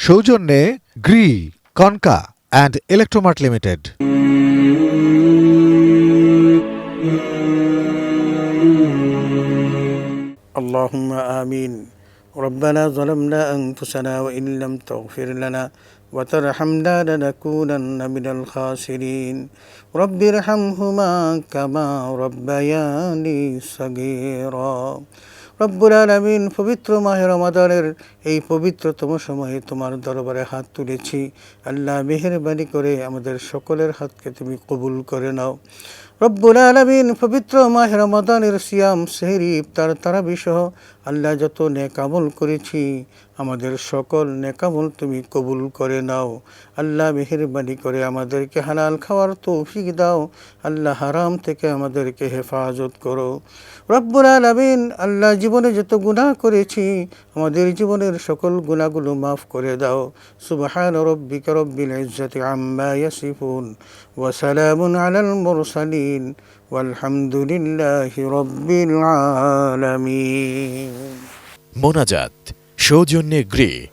সৌজন্যে Gree, Konka and Electromart limited. اللهم آمين. ربنا ظلمنا أنفسنا وإن لم تغفر لنا وترحمنا لنكونن من الخاسرين. رب ارحمهما كما ربياني صغيرا. রব্বুল আলামিন, পবিত্র মাহে রমাদানের এই পবিত্রতম সময়ে তোমার দরবারে হাত তুলেছি। আল্লাহ, মেহেরবানি করে আমাদের সকলের হাতকে তুমি কবুল করে নাও। রব্বুল আলামিন, পবিত্র মাহে রমাদানের সিয়াম, সেহরি, ইফতার, তারাবি সহ আল্লাহ যত নেক আমল করেছি, আমাদের সকল নেক আমল তুমি কবুল করে নাও। আল্লাহ, মেহেরবানি করে আমাদেরকে হালাল খাওয়ার তৌফিক দাও। আল্লাহ, হারাম থেকে আমাদেরকে হেফাজত করো। রব্বুল আলামিন, আল্লাহ, জীবনে যত গুনাহ করেছি, আমাদের জীবনের সকল গুনাহগুলো মাফ করে দাও। সুবহান রাব্বিকা রব্বিল ইজ্জাতি আম্মা ইয়াসিফুন ওয়া সালামুন আলাল মুরসালিন ওয়ালহামদুলিল্লাহি রব্বিল আলামিন। মোনাজাত সৌজন্যে গ্রে।